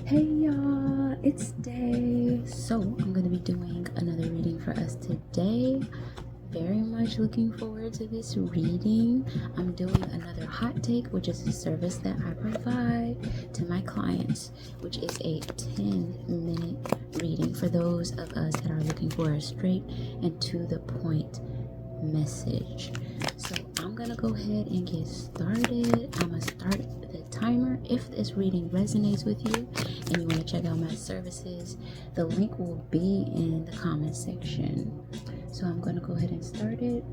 Hey y'all, it's Day. So I'm going to be doing another reading for us today. Very much looking forward to this reading. I'm doing another hot take, which is a service that I provide to my clients, which is a 10-minute reading for those of us that are looking for a straight and to the point message. So I'm gonna go ahead and get started. I'm gonna start the timer. If this reading resonates with you and you want to check out my services, the link will be in the comment section. So I'm gonna go ahead and start it.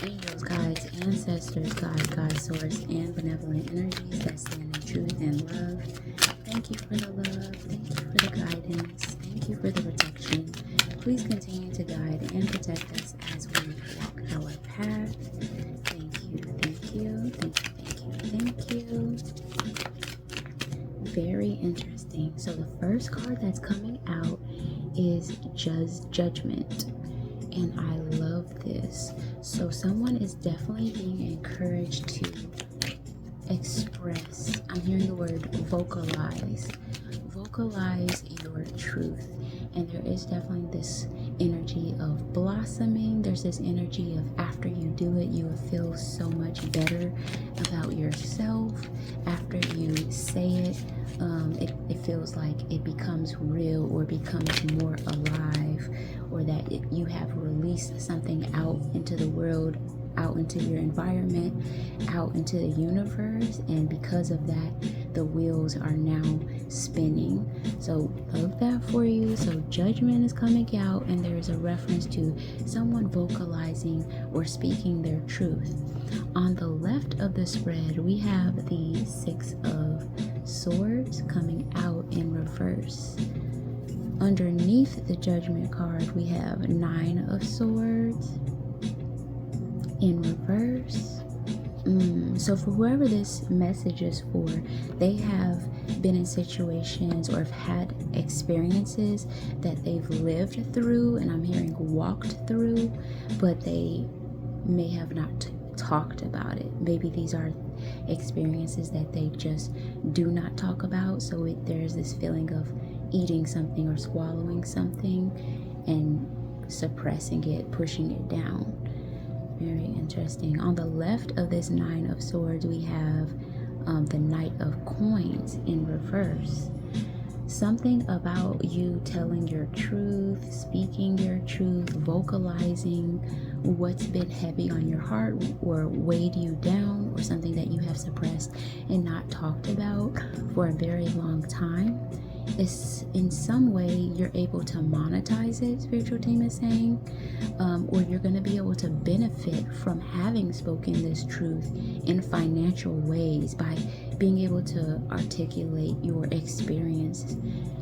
Angels, guides, ancestors, God, source, and benevolent energies that stand in truth and love, thank you for the love, thank you for the guidance, thank you for the protection. Please continue to guide and protect us as we walk our path. Thank you, thank you, thank you. Very interesting. So the first card that's coming out is Judgment. And I love this. So someone is definitely being encouraged to express. I'm hearing the word vocalize. Vocalize your truth. And there is definitely this energy of blossoming. There's this energy of after you do it, you will feel so much better about yourself. After you say it, it feels like it becomes real or becomes more alive, or that you have released something out into the world, out into your environment, out into the universe, and because of that, the wheels are now spinning. So love that for you. So Judgment is coming out, and there is a reference to someone vocalizing or speaking their truth. On the left of the spread, we have the Six of Swords coming out in reverse. Underneath the Judgment card, we have Nine of Swords in reverse. So for whoever this message is for, they have been in situations or have had experiences that they've lived through, and I'm hearing walked through, but they may have not talked about it. Maybe these are experiences that they just do not talk about. So there's this feeling of eating something or swallowing something and suppressing it, pushing it down. Very interesting. On the left of this Nine of Swords, we have the Knight of Coins in reverse. Something about you telling your truth, speaking your truth, vocalizing what's been heavy on your heart or weighed you down, or something that you have suppressed and not talked about for a very long time. It's in some way you're able to monetize it, spiritual team is saying, or you're going to be able to benefit from having spoken this truth in financial ways by being able to articulate your experience.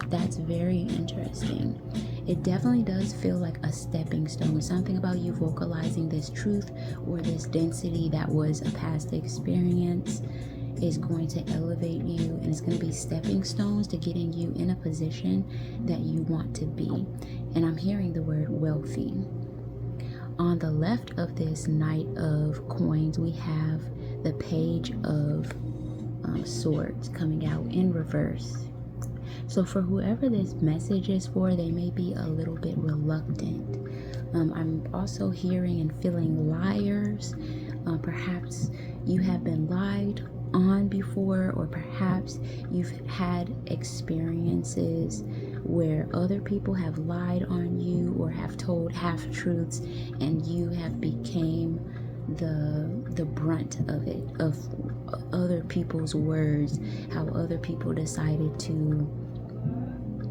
That's very interesting. It definitely does feel like a stepping stone. Something about you vocalizing this truth or this density that was a past experience is going to elevate you, and it's going to be stepping stones to getting you in a position that you want to be. And I'm hearing the word wealthy. On the left of this Knight of Coins, we have the Page of Swords coming out in reverse. So for whoever this message is for, they may be a little bit reluctant. I'm also hearing and feeling liars. Perhaps you have been lied on before, or perhaps you've had experiences where other people have lied on you or have told half-truths, and you have became the brunt of it, of other people's words, how other people decided to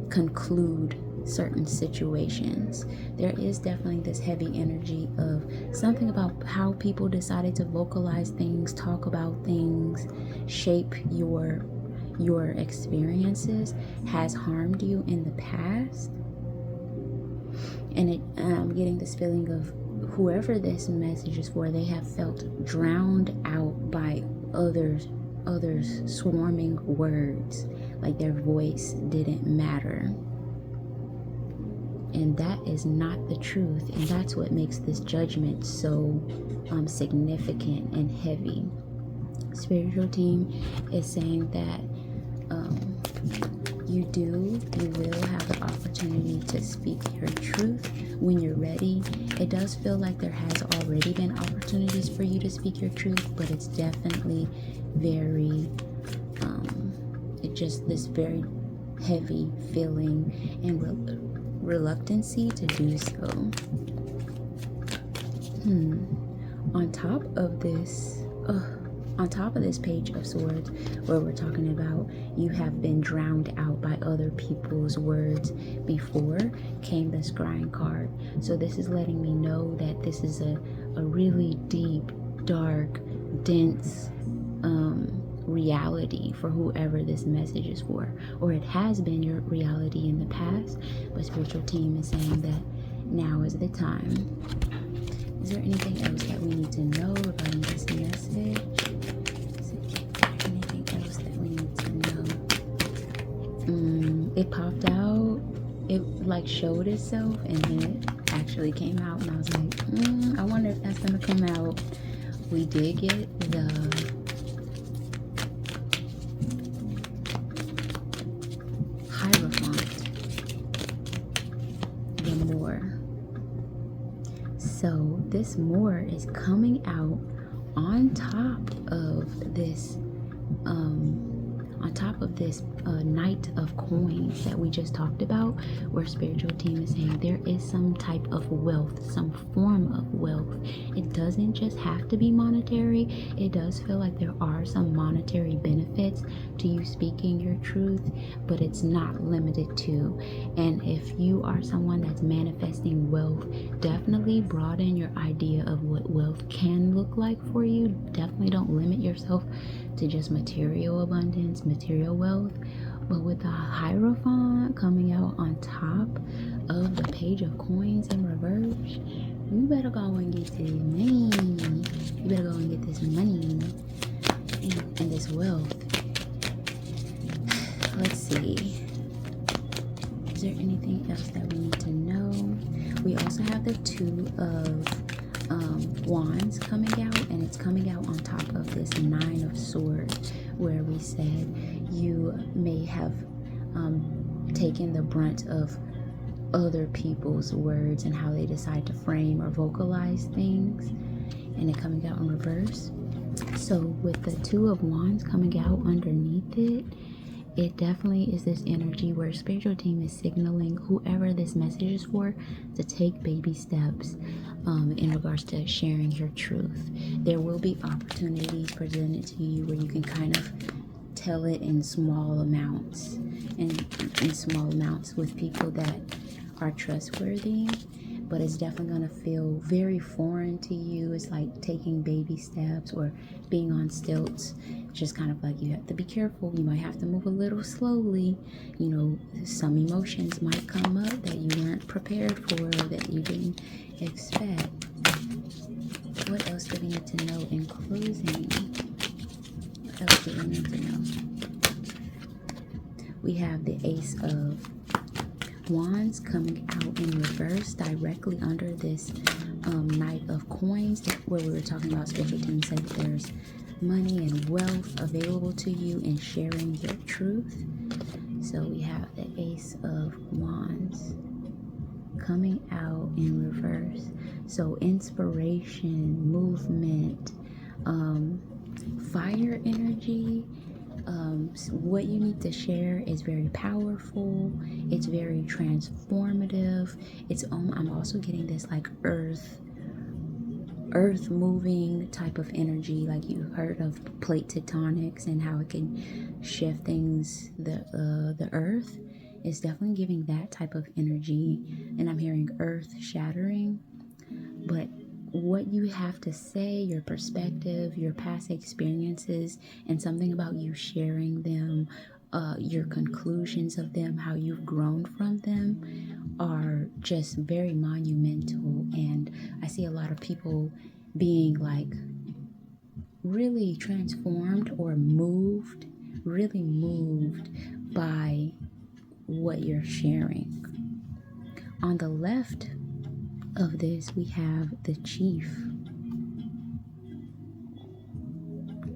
conclude certain situations. There is definitely this heavy energy of something about how people decided to vocalize things, talk about things, shape your experiences has harmed you in the past. And I'm getting this feeling of whoever this message is for, they have felt drowned out by others swarming words, like their voice didn't matter. And that is not the truth, and that's what makes this judgment so significant and heavy. Spiritual team is saying that You will have the opportunity to speak your truth when you're ready. It does feel like there has already been opportunities for you to speak your truth, but it's definitely very, this very heavy feeling and reluctancy to do so. On top of this page of swords, where we're talking about you have been drowned out by other people's words before, came the scrying card. So this is letting me know that this is a really deep, dark, dense reality for whoever this message is for, or it has been your reality in the past, but spiritual team is saying that now is the time. Is there anything else that we need to know regarding this message? Is there anything else that we need to know? It popped out. It like showed itself and then it actually came out, and I was like, I wonder if that's gonna come out. We did get the Hierophant, the Moor. So this Moor is coming out on top of this Knight of Coins that we just talked about, where spiritual team is saying there is some type of wealth, some form of wealth. It doesn't just have to be monetary. It does feel like there are some monetary benefits to you speaking your truth, but it's not limited to. And if you are someone that's manifesting wealth, definitely broaden your idea of what wealth can look like for you. Definitely don't limit yourself to just material abundance, material wealth. But with the Hierophant coming out on top of the Page of Coins in reverse, you better go and get this money. You better go and get this money and this wealth. Let's see. Is there anything else that we need to know? We also have the Two of Wands coming out, and it's coming out on top of this Nine of Swords, where we said you may have taken the brunt of other people's words and how they decide to frame or vocalize things, and it coming out in reverse. So with the Two of Wands coming out underneath it, it definitely is this energy where spiritual team is signaling whoever this message is for to take baby steps in regards to sharing your truth. There will be opportunities presented to you where you can kind of tell it in small amounts, and in small amounts with people that are trustworthy, but it's definitely going to feel very foreign to you. It's like taking baby steps or being on stilts. Just kind of like you have to be careful. You might have to move a little slowly. You know, some emotions might come up that you weren't prepared for or that you didn't expect. What else do we need to know in closing? What else do we need to know? We have the Ace of Wands coming out in reverse directly under this Knight of Coins, where we were talking about spiritual team said that there's money and wealth available to you in sharing your truth. So we have the Ace of Wands coming out in reverse. So inspiration, movement, fire energy. What you need to share is very powerful. It's very transformative. I'm also getting this like earth moving type of energy. Like you heard of plate tectonics and how it can shift things. The earth is definitely giving that type of energy, and I'm hearing earth shattering. But what you have to say, your perspective, your past experiences, and something about you sharing them, your conclusions of them, how you've grown from them, are just very monumental. And I see a lot of people being like really transformed or really moved by what you're sharing. On the left of this, we have the Chief.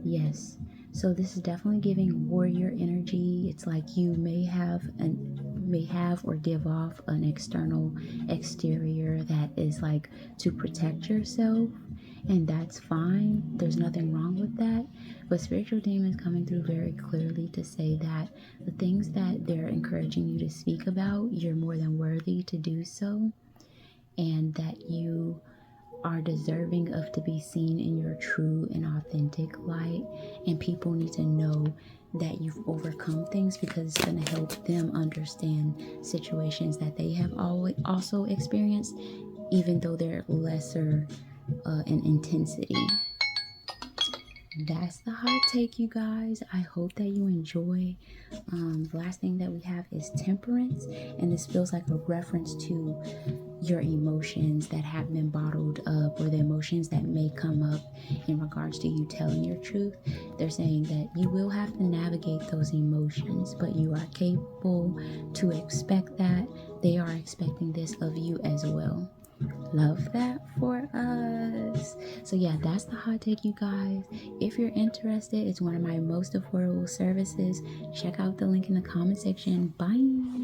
Yes, So this is definitely giving warrior energy. It's like you may have or give off an exterior that is like to protect yourself, and that's fine. There's nothing wrong with that. But spiritual demons coming through very clearly to say that the things that they're encouraging you to speak about, you're more than worthy to do so, and that you are deserving of to be seen in your true and authentic light. And people need to know that you've overcome things, because it's going to help them understand situations that they have always also experienced, even though they're lesser in intensity. That's the hot take, you guys. I hope that you enjoy. The last thing that we have is temperance, and this feels like a reference to your emotions that have been bottled up, or the emotions that may come up in regards to you telling your truth. They're saying that you will have to navigate those emotions, but you are capable to expect that. They are expecting this of you as well. Love that for us. So yeah, that's the hot take, you guys. If you're interested, it's one of my most affordable services. Check out the link in the comment section. Bye.